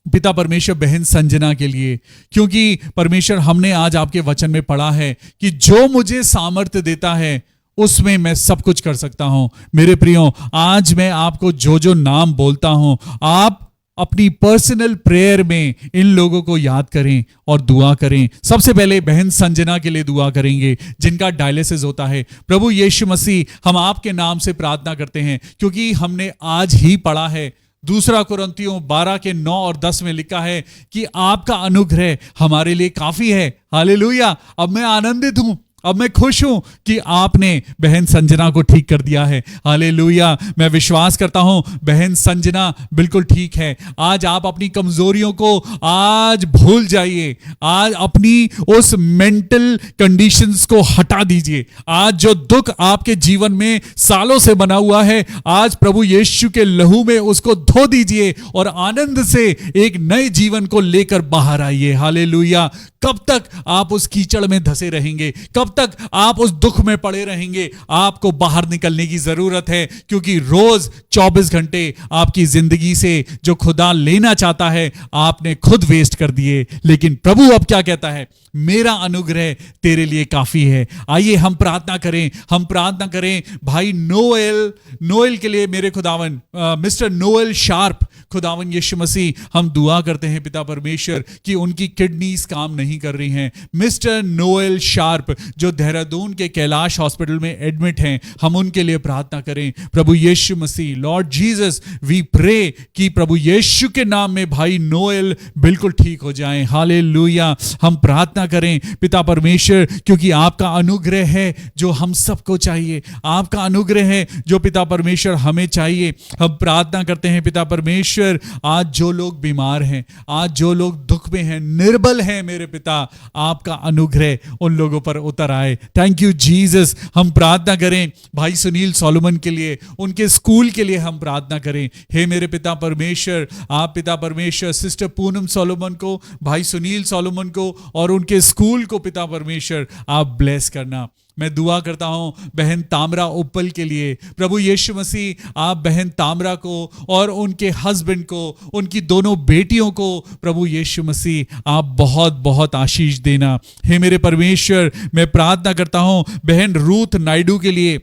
पिता परमेश्वर बहन संजना के लिए, क्योंकि परमेश्वर हमने आज आपके वचन में पढ़ा है कि जो मुझे सामर्थ्य देता है उसमें मैं सब कुछ कर सकता हूं। मेरे प्रियो, आज मैं आपको जो जो नाम बोलता हूं, आप अपनी पर्सनल प्रेयर में इन लोगों को याद करें और दुआ करें। सबसे पहले बहन संजना के लिए दुआ करेंगे जिनका डायलिसिस होता है। प्रभु यीशु मसीह, हम आपके नाम से प्रार्थना करते हैं, क्योंकि हमने आज ही पढ़ा है, 2 कुरिन्थियों 12 के 9 और 10 में लिखा है कि आपका अनुग्रह हमारे लिए काफी है। हालेलुया। अब मैं आनंदित हूं, अब मैं खुश हूं कि आपने बहन संजना को ठीक कर दिया है। हालेलुया। मैं विश्वास करता हूं बहन संजना बिल्कुल ठीक है। आज आप अपनी कमजोरियों को आज भूल जाइए। आज अपनी उस मेंटल कंडीशंस को हटा दीजिए। आज जो दुख आपके जीवन में सालों से बना हुआ है, आज प्रभु यीशु के लहू में उसको धो दीजिए और आनंद से एक नए जीवन को लेकर बाहर आइए। हालेलुया। कब तक आप उस कीचड़ में धसे रहेंगे? कब तक आप उस दुख में पड़े रहेंगे? आपको बाहर निकलने की जरूरत है, क्योंकि रोज 24 घंटे आपकी जिंदगी से जो खुदा लेना चाहता है आपने खुद वेस्ट कर दिए। लेकिन प्रभु अब क्या कहता है? मेरा अनुग्रह तेरे लिए काफी है। आइए हम प्रार्थना करें। हम प्रार्थना करें भाई नोएल के लिए। मेरे खुदावन मिस्टर नोएल शार्प, खुदावन यीशु मसीह, हम दुआ करते हैं पिता परमेश्वर कि उनकी किडनीज काम नहीं कर रही हैं। मिस्टर नोएल शार्प जो देहरादून के कैलाश हॉस्पिटल में एडमिट हैं, हम उनके लिए प्रार्थना करें। प्रभु यीशु मसीह, लॉर्ड जीसस, वी प्रे कि प्रभु यीशु के नाम में भाई नोएल बिल्कुल ठीक हो जाएं। हालेलुया। हम प्रार्थना करें पिता परमेश्वर, क्योंकि आपका अनुग्रह है जो हम सबको चाहिए। आपका अनुग्रह है जो पिता परमेश्वर हमें चाहिए। हम प्रार्थना करते हैं पिता परमेश्वर, आज जो लोग बीमार हैं, आज जो लोग दुख में हैं, निर्बल हैं, मेरे पिता आपका अनुग्रह उन लोगों पर उतर आए। Thank you Jesus. हम प्रार्थना करें भाई सुनील सोलोमन के लिए, उनके स्कूल के लिए हम प्रार्थना करें। हे मेरे पिता परमेश्वर, आप पिता परमेश्वर सिस्टर पूनम सोलोमन को, भाई सुनील सोलोमन को और उनके स्कूल को पिता परमेश्वर आप ब्लेस करना। मैं दुआ करता हूं बहन तामरा उप्पल के लिए। प्रभु यीशु मसीह, आप बहन तामरा को और उनके हस्बैंड को, उनकी दोनों बेटियों को प्रभु यीशु मसीह आप बहुत बहुत आशीष देना। हे मेरे परमेश्वर, मैं प्रार्थना करता हूं बहन रूथ नायडू के लिए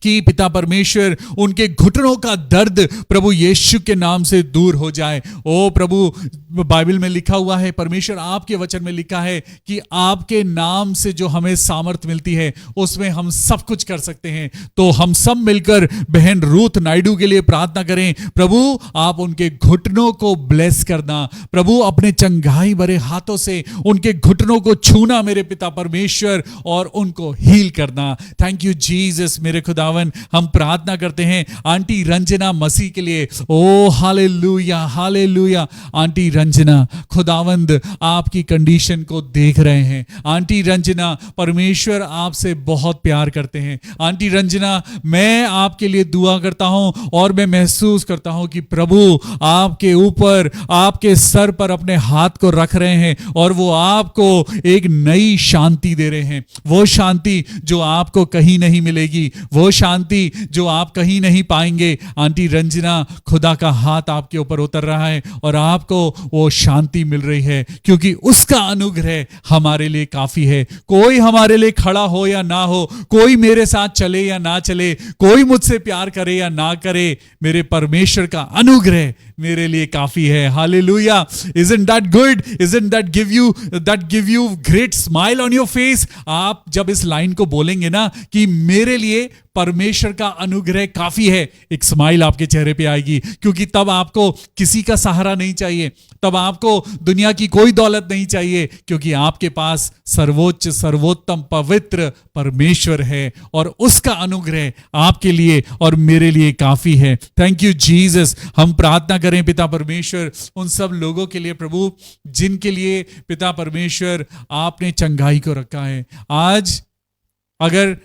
कि पिता परमेश्वर उनके घुटनों का दर्द प्रभु यीशु के नाम से दूर हो जाए। ओ प्रभु, बाइबल में लिखा हुआ है, परमेश्वर आपके वचन में लिखा है कि आपके नाम से जो हमें सामर्थ मिलती है उसमें हम सब कुछ कर सकते हैं। तो हम सब मिलकर बहन रूथ नायडू के लिए प्रार्थना करें। प्रभु आप उनके घुटनों को ब्लेस करना। प्रभु अपने चंगाई भरे हाथों से उनके घुटनों को छूना मेरे पिता परमेश्वर, और उनको हील करना। Thank you Jesus. मेरे खुदा हम प्रार्थना करते हैं आंटी रंजना मसीह के लिए। ओ हालेलुया, हालेलुया। आंटी रंजना, खुदावंद आपकी कंडीशन को देख रहे हैं। आंटी रंजना, परमेश्वर आपसे बहुत प्यार करते हैं। आंटी रंजना, मैं आपके लिए दुआ करता हूं और मैं महसूस करता हूं कि प्रभु आपके ऊपर, आपके सर पर अपने हाथ को रख रहे हैं और वो आपको एक नई शांति दे रहे हैं। वो शांति जो आपको कहीं नहीं मिलेगी, वो शांति जो आप कहीं नहीं पाएंगे। आंटी रंजना, खुदा का हाथ आपके ऊपर उतर रहा है और आपको वो शांति मिल रही है, क्योंकि उसका अनुग्रह हमारे लिए काफी है। कोई हमारे लिए खड़ा हो या ना हो, कोई मेरे साथ चले या ना चले, कोई मुझसे प्यार करे या ना करे, मेरे परमेश्वर का अनुग्रह मेरे लिए काफी है। Hallelujah. Isn't that good? Isn't that give you great smile on your face? आप जब इस लाइन को बोलेंगे ना कि मेरे लिए परमेश्वर का अनुग्रह काफी है, एक स्माइल आपके चेहरे पे आएगी, क्योंकि तब आपको किसी का सहारा नहीं चाहिए, तब आपको दुनिया की कोई दौलत नहीं चाहिए, क्योंकि आपके पास सर्वोच्च, सर्वोत्तम, पवित्र परमेश्वर है और उसका अनुग्रह आपके लिए और मेरे लिए काफी है। Thank you Jesus. हम प्रार्थना करें पिता परमेश्वर उन सब लोगों के लिए प्रभु जिनके लिए पिता परमेश्वर आपने चंगाई को रखा है। आज अगर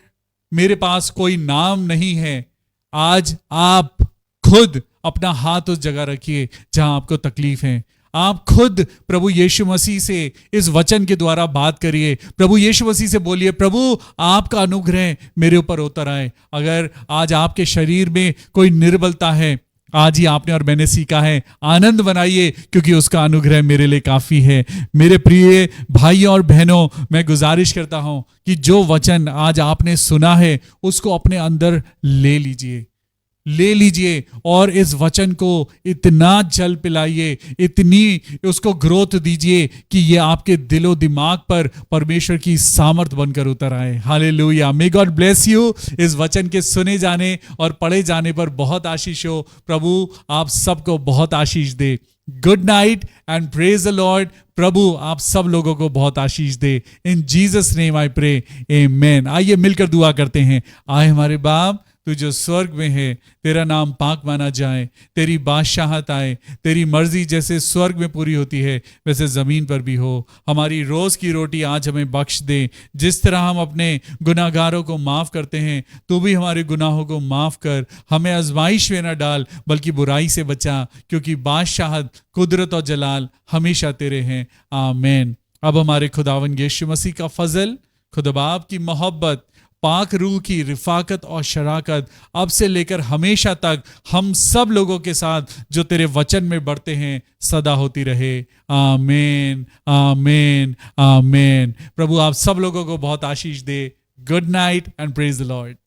मेरे पास कोई नाम नहीं है, आज आप खुद अपना हाथ उस जगह रखिए जहां आपको तकलीफ है। आप खुद प्रभु यीशु मसीह से इस वचन के द्वारा बात करिए। प्रभु यीशु मसीह से बोलिए, प्रभु आपका अनुग्रह मेरे ऊपर उतर आए। अगर आज आपके शरीर में कोई निर्बलता है, आज ही आपने और मैंने सीखा है, आनंद बनाइए, क्योंकि उसका अनुग्रह मेरे लिए काफी है। मेरे प्रिय भाइयों और बहनों, मैं गुजारिश करता हूं कि जो वचन आज आपने सुना है उसको अपने अंदर ले लीजिए और इस वचन को इतना जल पिलाइए, इतनी उसको ग्रोथ दीजिए कि ये आपके दिलो दिमाग पर परमेश्वर की सामर्थ बनकर उतर आए। Hallelujah. May God bless you. इस वचन के सुने जाने और पढ़े जाने पर बहुत आशीष हो। प्रभु आप सबको बहुत आशीष दे। Good night and praise the Lord. प्रभु आप सब लोगों को बहुत आशीष दे। In Jesus name I pray, amen. आइए मिलकर दुआ करते हैं। आए हमारे बाप, तू जो स्वर्ग में है, तेरा नाम पाक माना जाए, तेरी बादशाहत आए, तेरी मर्जी जैसे स्वर्ग में पूरी होती है वैसे ज़मीन पर भी हो। हमारी रोज़ की रोटी आज हमें बख्श दे। जिस तरह हम अपने गुनाहगारों को माफ़ करते हैं, तू भी हमारे गुनाहों को माफ़ कर। हमें आजमाइश में न डाल बल्कि बुराई से बचा, क्योंकि बादशाहत, कुदरत और जलाल हमेशा तेरे हैं। आमीन। अब हमारे खुदावन यीशु मसीह का फजल, खुदा बाप की मोहब्बत, पाक रूह की रिफाकत और शराकत अब से लेकर हमेशा तक हम सब लोगों के साथ जो तेरे वचन में बढ़ते हैं सदा होती रहे। आमीन, आमीन, आमीन। प्रभु आप सब लोगों को बहुत आशीष दे। Good night and praise the Lord.